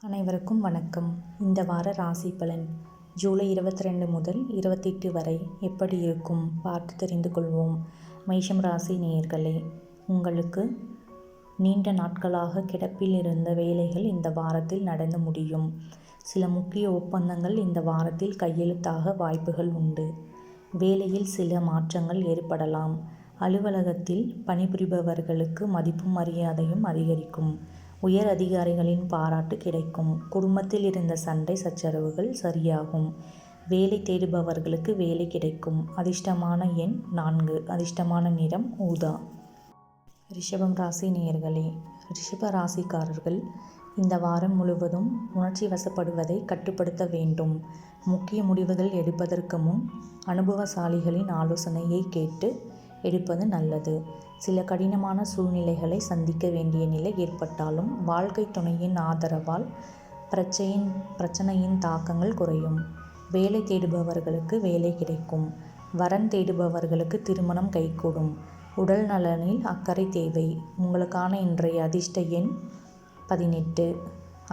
அனைவருக்கும் வணக்கம். இந்த வார ராசி பலன் ஜூலை 22 முதல் 28 வரை எப்படி இருக்கும் பார்த்து தெரிந்து கொள்வோம். மேஷம் ராசி நேயர்களே, உங்களுக்கு நீண்ட நாட்களாக கிடப்பில் இருந்த வேலைகள் இந்த வாரத்தில் நடந்து முடியும். சில முக்கிய ஒப்பந்தங்கள் இந்த வாரத்தில் கையெழுத்தாக வாய்ப்புகள் உண்டு. வேலையில் சில மாற்றங்கள் ஏற்படலாம். அலுவலகத்தில் பணிபுரிபவர்களுக்கு மதிப்பும் மரியாதையும் அதிகரிக்கும். உயர் அதிகாரிகளின் பாராட்டு கிடைக்கும். குடும்பத்தில் இருந்த சண்டை சச்சரவுகள் சரியாகும். வேலை தேடுபவர்களுக்கு வேலை கிடைக்கும். அதிர்ஷ்டமான எண் 4. அதிர்ஷ்டமான நிறம் ஊதா. ரிஷபம் ராசி நேயர்களே, ரிஷப ராசிக்காரர்கள் இந்த வாரம் முழுவதும் உணர்ச்சி வசப்படுவதை கட்டுப்படுத்த வேண்டும். முக்கிய முடிவுகள் எடுப்பதற்கு முன் அனுபவசாலிகளின் ஆலோசனையை கேட்டு எடுப்பது நல்லது. சில கடினமான சூழ்நிலைகளை சந்திக்க வேண்டிய நிலை ஏற்பட்டாலும் வாழ்க்கை துணையின் ஆதரவால் பிரச்சனையின் தாக்கங்கள் குறையும். வேலை தேடுபவர்களுக்கு வேலை கிடைக்கும். வரன் தேடுபவர்களுக்கு திருமணம் கைகூடும். உடல் நலனில் அக்கறை தேவை. உங்களுக்கான இன்றைய அதிர்ஷ்ட எண் 18.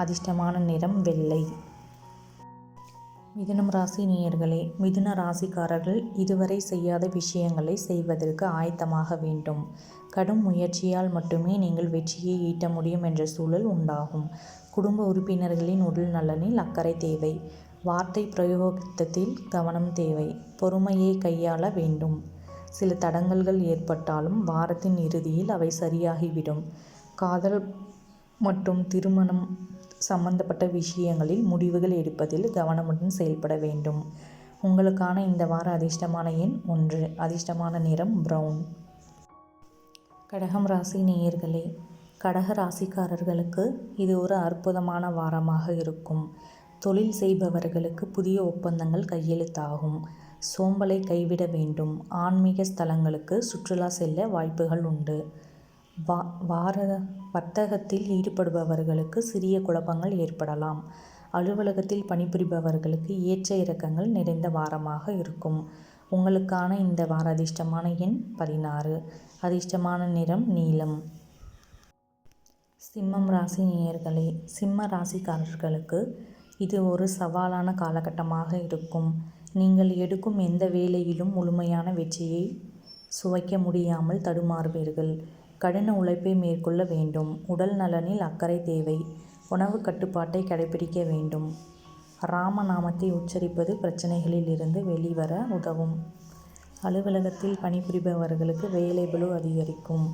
அதிர்ஷ்டமான நிறம் வெள்ளை. மிதுனம் ராசி நேயர்களே, மிதுன ராசிக்காரர்கள் இதுவரை செய்யாத விஷயங்களை செய்வதற்கு ஆயத்தமாக வேண்டும். கடும் முயற்சியால் மட்டுமே நீங்கள் வெற்றியை ஈட்ட முடியும் என்ற சூழல் உண்டாகும். குடும்ப உறுப்பினர்களின் உடல் நலனில் அக்கறை தேவை. வார்த்தை பிரயோகத்தில் கவனம் தேவை. பொறுமையை கையாள வேண்டும். சில தடங்கல்கள் ஏற்பட்டாலும் வாரத்தின் இறுதியில் அவை சரியாகிவிடும். காதல் மற்றும் திருமணம் சம்பந்தப்பட்ட விஷயங்களில் முடிவுகள் எடுப்பதில் கவனமுடன் செயல்பட வேண்டும். உங்களுக்கான இந்த வார அதிர்ஷ்டமான எண் 1. அதிர்ஷ்டமான நிறம் பிரவுன். கடகம் ராசி நேயர்களே, கடக ராசிக்காரர்களுக்கு இது ஒரு அற்புதமான வாரமாக இருக்கும். தொழில் செய்பவர்களுக்கு புதிய ஒப்பந்தங்கள் கையெழுத்தாகும். சோம்பலை கைவிட வேண்டும். ஆன்மீக ஸ்தலங்களுக்கு சுற்றுலா செல்ல வாய்ப்புகள் உண்டு. வர்த்தகத்தில் ஈடுபடுபவர்களுக்கு சிறிய குழப்பங்கள் ஏற்படலாம். அலுவலகத்தில் பணிபுரிபவர்களுக்கு ஏற்ற இறக்கங்கள் நிறைந்த வாரமாக இருக்கும். உங்களுக்கான இந்த வார அதிர்ஷ்டமான எண் 16. அதிர்ஷ்டமான நிறம் நீலம். சிம்மம் ராசி நேயர்களே, சிம்ம ராசிக்காரர்களுக்கு இது ஒரு சவாலான காலகட்டமாக இருக்கும். நீங்கள் எடுக்கும் எந்த வேலையிலும் முழுமையான வெற்றியை சுவைக்க முடியாமல் தடுமாறுவீர்கள். கடின உழைப்பை மேற்கொள்ள வேண்டும். உடல் நலனில் அக்கறை தேவை. உணவு கட்டுப்பாட்டை கடைபிடிக்க வேண்டும். ராமநாமத்தை உச்சரிப்பது பிரச்சனைகளில் இருந்து வெளிவர உதவும். அலுவலகத்தில் பணிபுரிபவர்களுக்கு வேலைபளு அதிகரிக்கும்.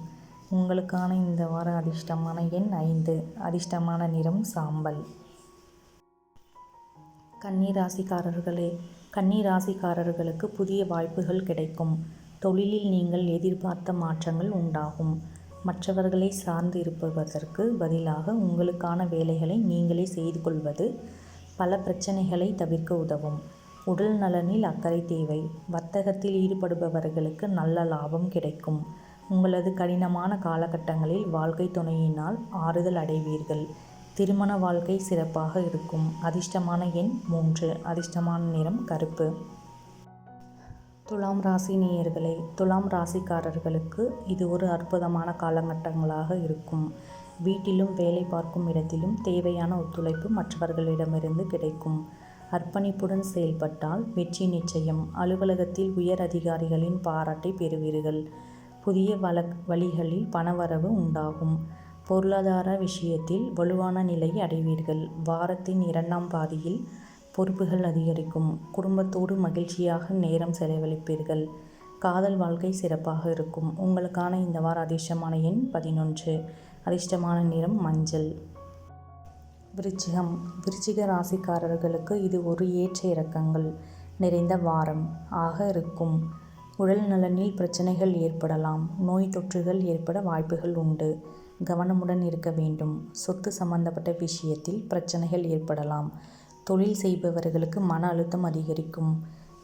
உங்களுக்கான இந்த வார அதிர்ஷ்டமான எண் 5. அதிர்ஷ்டமான நிறம் சாம்பல். கன்னி ராசிக்காரர்களே, கன்னி ராசிக்காரர்களுக்கு புதிய வாய்ப்புகள் கிடைக்கும். தொழிலில் நீங்கள் எதிர்பார்த்த மாற்றங்கள் உண்டாகும். மற்றவர்களை சார்ந்து இருப்பதற்கு பதிலாக உங்களுக்கான வேலைகளை நீங்களே செய்து கொள்வது பல பிரச்சனைகளை தவிர்க்க உதவும். உடல் நலனில் அக்கறை தேவை. வர்த்தகத்தில் ஈடுபடுபவர்களுக்கு நல்ல லாபம் கிடைக்கும். உங்களது கடினமான காலகட்டங்களில் வாழ்க்கை துணையினால் ஆறுதல் அடைவீர்கள். திருமண வாழ்க்கை சிறப்பாக இருக்கும். அதிர்ஷ்டமான எண் 3. அதிர்ஷ்டமான நிறம் கருப்பு. துலாம் ராசி நேயர்களே, துலாம் ராசிக்காரர்களுக்கு இது ஒரு அற்புதமான காலகட்டங்களாக இருக்கும். வீட்டிலும் வேலை பார்க்கும் இடத்திலும் தேவையான ஒத்துழைப்பு மற்றவர்களிடமிருந்து கிடைக்கும். அர்ப்பணிப்புடன் செயல்பட்டால் வெற்றி நிச்சயம். அலுவலகத்தில் உயர் அதிகாரிகளின் பாராட்டை பெறுவீர்கள். புதிய வழிகளில் பணவரவு உண்டாகும். பொருளாதார விஷயத்தில் வலுவான நிலையை அடைவீர்கள். வாரத்தின் 2ஆம் பாதியில் பொறுப்புகள் அதிகரிக்கும். குடும்பத்தோடு மகிழ்ச்சியாக நேரம் செலவழிப்பீர்கள். காதல் வாழ்க்கை சிறப்பாக இருக்கும். உங்களுக்கான இந்த வார அதிர்ஷ்டமான எண் 11. அதிர்ஷ்டமான நிறம் மஞ்சள். விருச்சிகம், விருச்சிக ராசிக்காரர்களுக்கு இது ஒரு ஏற்ற இறக்கங்கள் நிறைந்த வாரம் ஆக இருக்கும். உடல் நலனில் பிரச்சனைகள் ஏற்படலாம். நோய் தொற்றுகள் ஏற்பட வாய்ப்புகள் உண்டு. கவனமுடன் இருக்க வேண்டும். சொத்து சம்பந்தப்பட்ட விஷயத்தில் பிரச்சனைகள் ஏற்படலாம். தொழில் செய்பவர்களுக்கு மன அழுத்தம் அதிகரிக்கும்.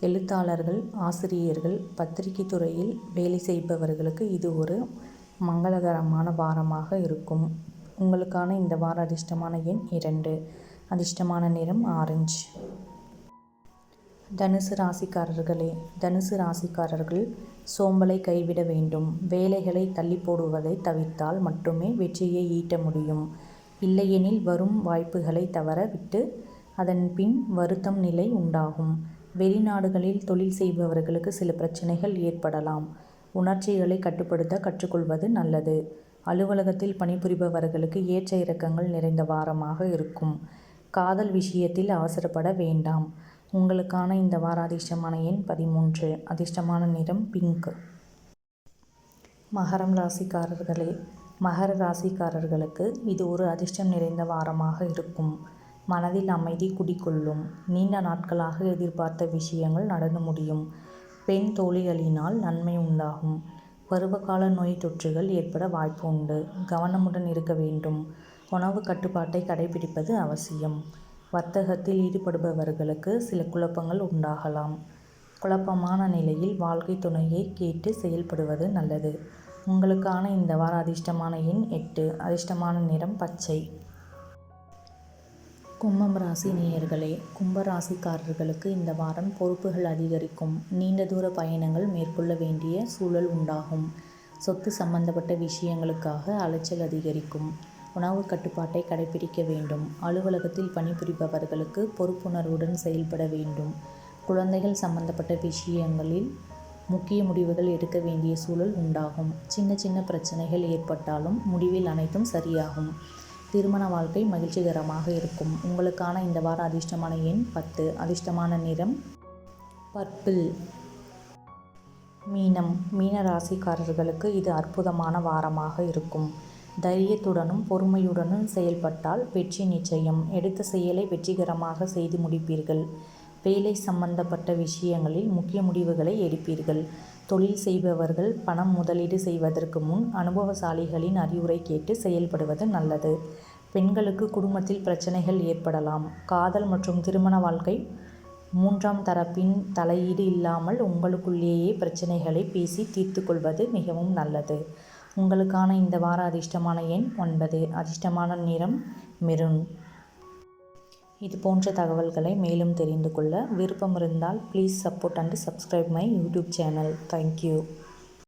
எழுத்தாளர்கள், ஆசிரியர்கள், பத்திரிகை துறையில் வேலை செய்பவர்களுக்கு இது ஒரு மங்களகரமான வாரமாக இருக்கும். உங்களுக்கான இந்த வார அதிர்ஷ்டமான எண் 2. அதிர்ஷ்டமான நிறம் ஆரஞ்சு. தனுசு ராசிக்காரர்களே, தனுசு ராசிக்காரர்கள் சோம்பலை கைவிட வேண்டும். வேலைகளை தள்ளி போடுவதை தவிர்த்தால் மட்டுமே வெற்றியை ஈட்ட முடியும். இல்லையெனில் வரும் வாய்ப்புகளை தவற விட்டு அதன் பின் வருத்தம் நிலை உண்டாகும். வெளிநாடுகளில் தொழில் செய்பவர்களுக்கு சில பிரச்சனைகள் ஏற்படலாம். உணர்ச்சிகளை கட்டுப்படுத்த கற்றுக்கொள்வது நல்லது. அலுவலகத்தில் பணிபுரிபவர்களுக்கு ஏற்ற இறக்கங்கள் நிறைந்த வாரமாக இருக்கும். காதல் விஷயத்தில் அவசரப்பட வேண்டாம். உங்களுக்கான இந்த வார அதிர்ஷ்டமான எண் 13. அதிர்ஷ்டமான நிறம் பிங்க். மகரம் ராசிக்காரர்களே, மகர ராசிக்காரர்களுக்கு இது ஒரு அதிர்ஷ்டம் நிறைந்த வாரமாக இருக்கும். மனதில் அமைதி குடிகொள்ளும். நீண்ட நாட்களாக எதிர்பார்த்த விஷயங்கள் நடந்து முடியும். பெண் தோழிகளினால் நன்மை உண்டாகும். பருவகால நோய் தொற்றுகள் ஏற்பட வாய்ப்பு உண்டு. கவனமுடன் இருக்க வேண்டும். உணவு கட்டுப்பாட்டை கடைபிடிப்பது அவசியம். வர்த்தகத்தில் ஈடுபடுபவர்களுக்கு சில குழப்பங்கள் உண்டாகலாம். குழப்பமான நிலையில் வாழ்க்கை துணையை கேட்டு செயல்படுவது நல்லது. உங்களுக்கான இந்த வார அதிர்ஷ்டமான எண் 8. அதிர்ஷ்டமான நிறம் பச்சை. கும்பம் ராசி நேயர்களே, கும்ப ராசிக்காரர்களுக்கு இந்த வாரம் பொறுப்புகள் அதிகரிக்கும். நீண்ட தூர பயணங்கள் மேற்கொள்ள வேண்டிய சூழல் உண்டாகும். சொத்து சம்பந்தப்பட்ட விஷயங்களுக்காக அலைச்சல் அதிகரிக்கும். உணவு கட்டுப்பாட்டை கடைபிடிக்க வேண்டும். அலுவலகத்தில் பணிபுரிபவர்களுக்கு பொறுப்புணர்வுடன் செயல்பட வேண்டும். குழந்தைகள் சம்பந்தப்பட்ட விஷயங்களில் முக்கிய முடிவுகள் எடுக்க வேண்டிய சூழல் உண்டாகும். சின்ன சின்ன பிரச்சனைகள் ஏற்பட்டாலும் முடிவில் அனைத்தும் சரியாகும். திருமண வாழ்க்கை மகிழ்ச்சிகரமாக இருக்கும். உங்களுக்கான இந்த வார அதிர்ஷ்டமான எண் 10. அதிர்ஷ்டமான நிறம் பர்பிள். மீனம். மீன ராசிக்காரர்களுக்கு இது அற்புதமான வாரமாக இருக்கும். தைரியத்துடனும் பொறுமையுடனும் செயல்பட்டால் வெற்றி நிச்சயம். எடுத்த செயலை வெற்றிகரமாக செய்து முடிப்பீர்கள். வேலை சம்பந்தப்பட்ட விஷயங்களில் முக்கிய முடிவுகளை எடுப்பீர்கள். தொழில் செய்பவர்கள் பணம் முதலீடு செய்வதற்கு முன் அனுபவசாலிகளின் அறிவுரை கேட்டு செயல்படுவது நல்லது. பெண்களுக்கு குடும்பத்தில் பிரச்சனைகள் ஏற்படலாம். காதல் மற்றும் திருமண வாழ்க்கை மூன்றாம் தரப்பின் தலையீடு இல்லாமல் உங்களுக்குள்ளேயே பிரச்சனைகளை பேசி தீர்த்து கொள்வது மிகவும் நல்லது. உங்களுக்கான இந்த வார அதிர்ஷ்டமான எண் 9. அதிர்ஷ்டமான நிறம் மெரூன். இது போன்ற தகவல்களை மேலும் தெரிந்து கொள்ள விருப்பம் இருந்தால் please support and subscribe my YouTube channel. Thank you.